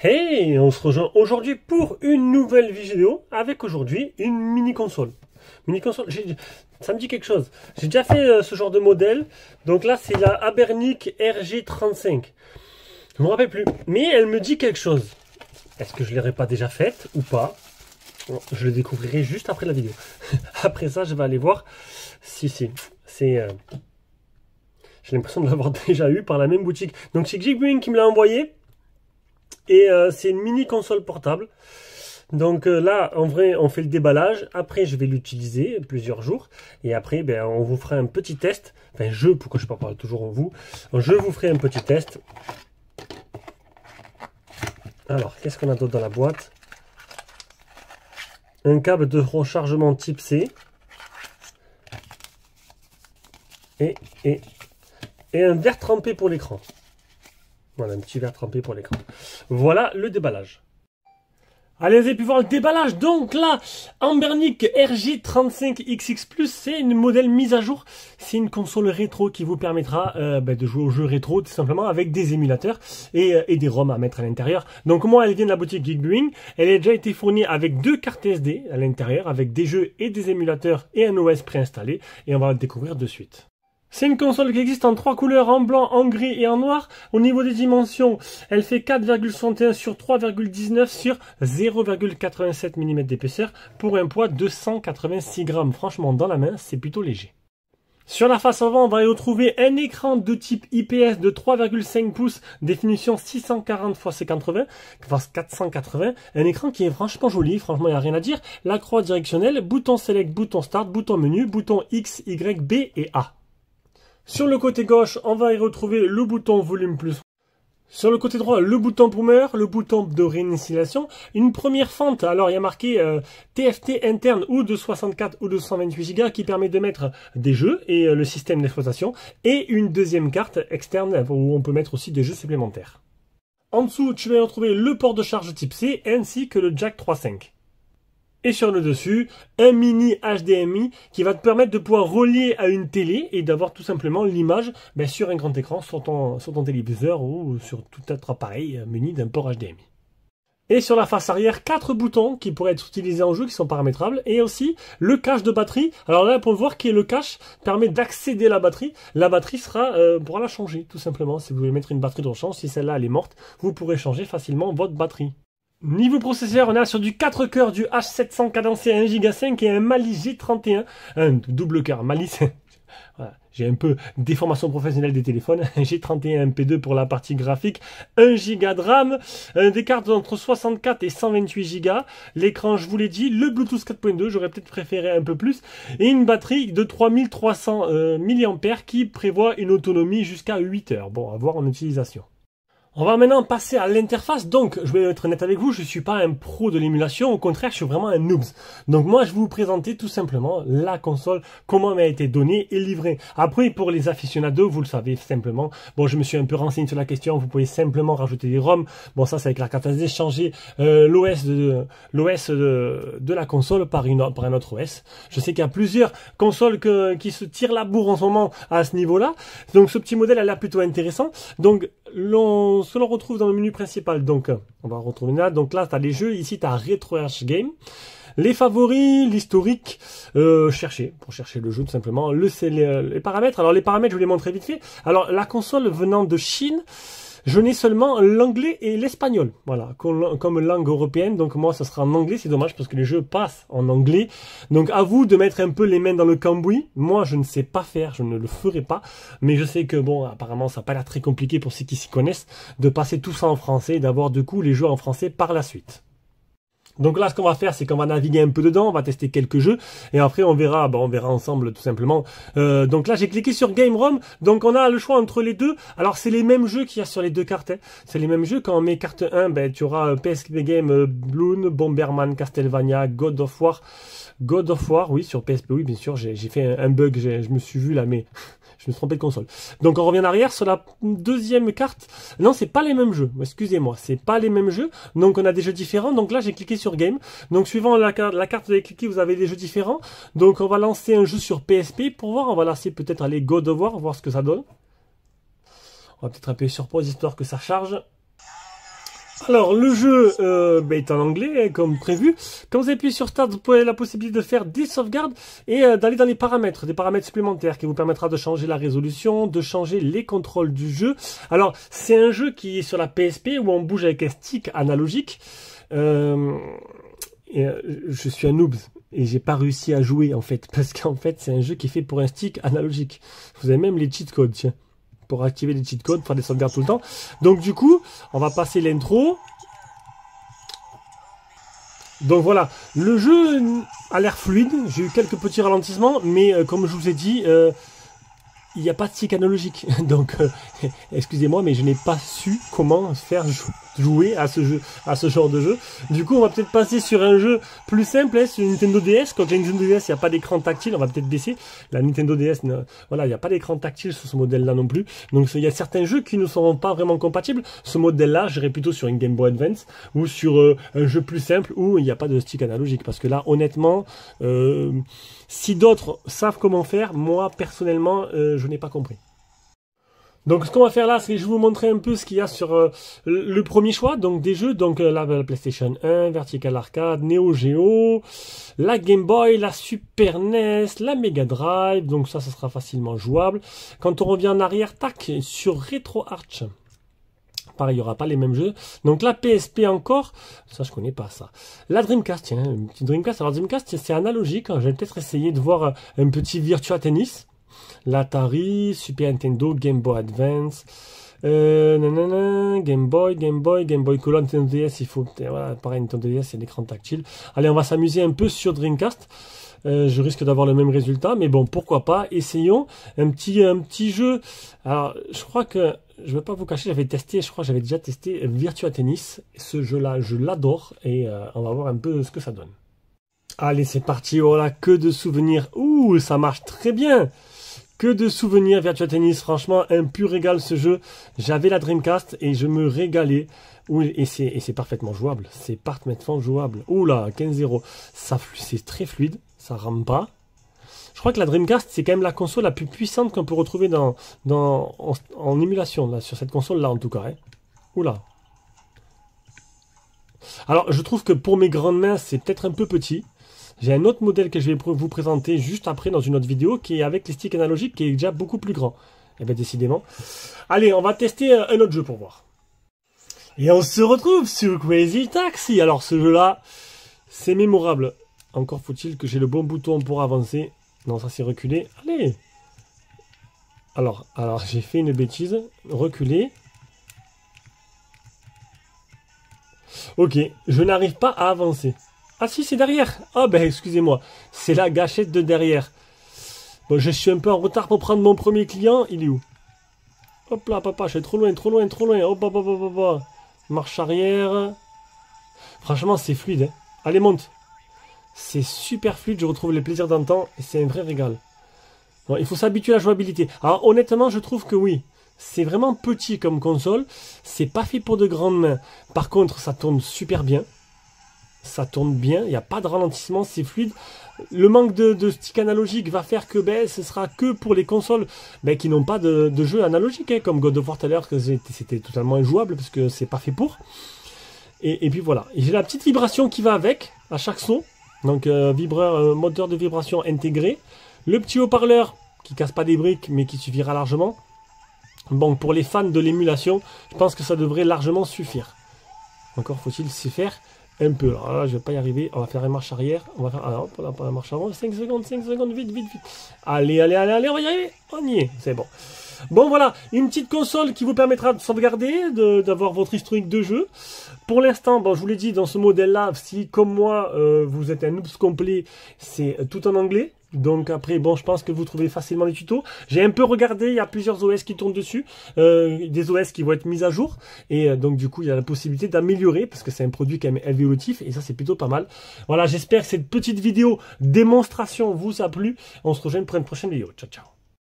Hey, on se rejoint aujourd'hui pour une nouvelle vidéo avec aujourd'hui une mini console. Ça me dit quelque chose. J'ai déjà fait ce genre de modèle. Donc là, c'est la Abernic RG35. Je ne me rappelle plus. Mais elle me dit quelque chose. Est-ce que je ne l'aurais pas déjà faite ou pas? Je le découvrirai juste après la vidéo. Après ça, je vais aller voir. Si. C'est... J'ai l'impression de l'avoir déjà eu par la même boutique. Donc c'est Geekbrain qui me l'a envoyé. Et c'est une mini console portable. Donc là, en vrai, on fait le déballage. Après, je vais l'utiliser plusieurs jours. Et après, ben, on vous fera un petit test. Enfin, pourquoi je ne parle toujours vous. Je vous ferai un petit test. Alors, qu'est-ce qu'on a d'autre dans la boîte? Un câble de rechargement type C. Et un verre trempé pour l'écran. Voilà, un petit verre trempé pour l'écran. Voilà le déballage. Allez, vous avez pu voir le déballage. Donc là, Abernic RG35XX+, c'est une modèle mise à jour. C'est une console rétro qui vous permettra de jouer aux jeux rétro tout simplement avec des émulateurs et des ROM à mettre à l'intérieur. Donc moi, elle vient de la boutique Geekbrain. Elle a déjà été fournie avec 2 cartes SD à l'intérieur, avec des jeux et des émulateurs et un OS préinstallé. Et on va le découvrir de suite. C'est une console qui existe en 3 couleurs, en blanc, en gris et en noir. Au niveau des dimensions, elle fait 4,61 sur 3,19 sur 0,87 mm d'épaisseur pour un poids de 186 grammes. Franchement, dans la main, c'est plutôt léger. Sur la face avant, on va y retrouver un écran de type IPS de 3,5 pouces, définition 640 x 480, un écran qui est franchement joli, franchement il n'y a rien à dire. La croix directionnelle, bouton Select, bouton Start, bouton Menu, bouton X, Y, B et A. Sur le côté gauche, on va y retrouver le bouton volume plus. Sur le côté droit, le bouton boomer, le bouton de réinitialisation, une première fente. Alors il y a marqué TFT interne ou de 64 ou de 128 Go qui permet de mettre des jeux et le système d'exploitation. Et une deuxième carte externe où on peut mettre aussi des jeux supplémentaires. En dessous, tu vas y retrouver le port de charge type C ainsi que le jack 3.5. Et sur le dessus, un mini HDMI qui va te permettre de pouvoir relier à une télé et d'avoir tout simplement l'image sur un grand écran, sur ton téléviseur ou sur tout autre appareil muni d'un port HDMI. Et sur la face arrière, 4 boutons qui pourraient être utilisés en jeu, qui sont paramétrables. Et aussi le cache de batterie. Alors là, pour voir qui est le cache, permet d'accéder à la batterie. La batterie pourra la changer, tout simplement. Si vous voulez mettre une batterie de rechange, si celle-là elle est morte, vous pourrez changer facilement votre batterie. Niveau processeur, on est sur du 4 cœurs, du H700 cadencé à 1 Go 5 et un Mali G31, un double cœur, Mali, voilà, j'ai un peu déformation professionnelle des téléphones, un G31 MP2 pour la partie graphique, 1 Go de RAM, des cartes entre 64 et 128 Go, l'écran je vous l'ai dit, le Bluetooth 4.2, j'aurais peut-être préféré un peu plus, et une batterie de 3300 mAh qui prévoit une autonomie jusqu'à 8 heures, bon à voir en utilisation. On va maintenant passer à l'interface. Donc, je vais être honnête avec vous, je ne suis pas un pro de l'émulation. Au contraire, je suis vraiment un noob. Donc, moi, je vais vous présenter tout simplement la console, comment elle m'a été donnée et livrée. Après, pour les aficionados, vous le savez simplement. Bon, je me suis un peu renseigné sur la question. Vous pouvez simplement rajouter des ROM. Bon, ça, c'est avec la carte SD, changer l'OS de la console par un autre OS. Je sais qu'il y a plusieurs consoles qui se tirent la bourre en ce moment à ce niveau-là. Donc, ce petit modèle a l'air plutôt intéressant. Donc, ce que l'on retrouve dans le menu principal, donc on va retrouver là, donc là tu as les jeux, ici tu as RetroArch Game, les favoris, l'historique, pour chercher le jeu tout simplement, les paramètres. Alors les paramètres je vous les montrer vite fait. Alors la console venant de Chine, je n'ai seulement l'anglais et l'espagnol, voilà, comme langue européenne, donc moi ça sera en anglais, c'est dommage parce que les jeux passent en anglais, donc à vous de mettre un peu les mains dans le cambouis. Moi je ne sais pas faire, je ne le ferai pas, mais je sais que bon, apparemment ça n'a pas l'air très compliqué pour ceux qui s'y connaissent, de passer tout ça en français et d'avoir du coup les jeux en français par la suite. Donc là, ce qu'on va faire, c'est qu'on va naviguer un peu dedans, on va tester quelques jeux, et après on verra ensemble tout simplement. Donc là, j'ai cliqué sur Game ROM, donc on a le choix entre les deux. Alors c'est les mêmes jeux qu'il y a sur les deux cartes, hein. C'est les mêmes jeux. Quand on met carte 1, tu auras PSP Game, Bloon, Bomberman, Castlevania, God of War, oui, sur PSP, oui, bien sûr, j'ai fait un bug, je me suis vu là, mais... Je me suis trompé de console. Donc on revient en arrière sur la deuxième carte. Non, c'est pas les mêmes jeux. Excusez-moi, c'est pas les mêmes jeux. Donc on a des jeux différents. Donc là, j'ai cliqué sur Game. Donc suivant la carte vous avez cliqué, vous avez des jeux différents. Donc on va lancer un jeu sur PSP pour voir. On va lancer peut-être aller God of War, voir ce que ça donne. On va peut-être appuyer sur pause histoire que ça charge. Alors, le jeu est en anglais, comme prévu. Quand vous appuyez sur Start, vous avez la possibilité de faire des sauvegardes et d'aller dans les paramètres, des paramètres supplémentaires qui vous permettra de changer la résolution, de changer les contrôles du jeu. Alors, c'est un jeu qui est sur la PSP où on bouge avec un stick analogique. Je suis un noob et j'ai pas réussi à jouer en fait, parce qu'en fait, c'est un jeu qui est fait pour un stick analogique. Vous avez même les cheat codes, tiens. Pour activer les cheat codes, faire des sauvegardes tout le temps. Donc du coup, on va passer l'intro. Donc voilà, le jeu a l'air fluide. J'ai eu quelques petits ralentissements, mais comme je vous ai dit, il n'y a pas de stick analogique. Donc, excusez-moi, mais je n'ai pas su comment faire jouer à ce genre de jeu. Du coup, on va peut-être passer sur un jeu plus simple, hein, sur une Nintendo DS. Quand j'ai une Nintendo DS, il n'y a pas d'écran tactile. On va peut-être baisser. La Nintendo DS, voilà, il n'y a pas d'écran tactile sur ce modèle-là non plus. Donc, il y a certains jeux qui ne seront pas vraiment compatibles. Ce modèle-là, j'irai plutôt sur une Game Boy Advance ou sur un jeu plus simple où il n'y a pas de stick analogique. Parce que là, honnêtement, si d'autres savent comment faire, moi, personnellement, je n'ai pas compris. Donc ce qu'on va faire là, c'est que je vais vous montrer un peu ce qu'il y a sur le premier choix, donc des jeux, donc la PlayStation 1, Vertical Arcade, Neo Geo, la Game Boy, la Super NES, la Mega Drive, donc ça sera facilement jouable. Quand on revient en arrière, tac, sur RetroArch. Pareil, il n'y aura pas les mêmes jeux. Donc la PSP encore, ça je connais pas ça. La Dreamcast, tiens, une petite Dreamcast. Alors Dreamcast, c'est analogique, hein. Je vais peut-être essayer de voir un petit Virtua Tennis. L'Atari, Super Nintendo, Game Boy Advance, Game Boy Color, Nintendo DS, il faut, voilà, pareil, Nintendo DS, c'est l'écran tactile. Allez, on va s'amuser un peu sur Dreamcast. Je risque d'avoir le même résultat, mais bon, pourquoi pas, essayons un petit jeu. Alors, je crois que, je ne vais pas vous cacher, j'avais déjà testé Virtua Tennis. Ce jeu-là, je l'adore, et on va voir un peu ce que ça donne. Allez, c'est parti, voilà, que de souvenirs. Ouh, ça marche très bien. Que de souvenirs Virtua Tennis, franchement un pur régal ce jeu. J'avais la Dreamcast et je me régalais. Et c'est parfaitement jouable, c'est parfaitement jouable. Oula, 15-0, c'est très fluide, ça rame pas. Je crois que la Dreamcast c'est quand même la console la plus puissante qu'on peut retrouver en émulation, là, sur cette console là en tout cas. Hein. Oula. Alors je trouve que pour mes grandes mains c'est peut-être un peu petit. J'ai un autre modèle que je vais vous présenter juste après dans une autre vidéo qui est avec les sticks analogiques qui est déjà beaucoup plus grand. Et bien décidément. Allez, on va tester un autre jeu pour voir. Et on se retrouve sur Crazy Taxi. Alors ce jeu-là, c'est mémorable. Encore faut-il que j'ai le bon bouton pour avancer. Non, ça c'est reculé. Allez. Alors j'ai fait une bêtise. Reculer. Ok, je n'arrive pas à avancer. Ah si, c'est derrière. Ah ben excusez-moi, c'est la gâchette de derrière. Bon, je suis un peu en retard pour prendre mon premier client. Il est où? Hop là, papa, je suis trop loin. Hop, hop, hop, hop, hop. Marche arrière. Franchement, c'est fluide. Hein. Allez, monte. C'est super fluide, je retrouve les plaisirs d'antan et c'est un vrai régal. Bon, il faut s'habituer à la jouabilité. Alors honnêtement, je trouve que oui. C'est vraiment petit comme console. C'est pas fait pour de grandes mains. Par contre, ça tourne super bien. Ça tourne bien, il n'y a pas de ralentissement, c'est fluide. Le manque de stick analogique va faire que ce sera que pour les consoles qui n'ont pas de jeu analogique, hein, comme God of War tout à l'heure, que c'était totalement injouable parce que c'est pas fait pour. Et puis voilà. J'ai la petite vibration qui va avec, à chaque son. Donc vibreur, moteur de vibration intégré. Le petit haut-parleur qui casse pas des briques mais qui suffira largement. Bon, pour les fans de l'émulation, je pense que ça devrait largement suffire. Encore faut-il s'y faire un peu. Alors là, je vais pas y arriver. On va faire une marche arrière. On va faire. Alors, hop, on va faire la marche avant. 5 secondes, vite. Allez, on va y arriver. On y est. C'est bon. Bon, voilà. Une petite console qui vous permettra de sauvegarder, d'avoir votre historique de jeu. Pour l'instant, bon, je vous l'ai dit, dans ce modèle-là, si, comme moi, vous êtes un oops complet, c'est tout en anglais. Donc après, bon, je pense que vous trouvez facilement les tutos. J'ai un peu regardé, il y a plusieurs OS qui tournent dessus, des OS qui vont être mis à jour. Et donc du coup, il y a la possibilité d'améliorer, parce que c'est un produit quand même évolutif, et ça c'est plutôt pas mal. Voilà, j'espère que cette petite vidéo démonstration vous a plu. On se rejoint pour une prochaine vidéo. Ciao, ciao.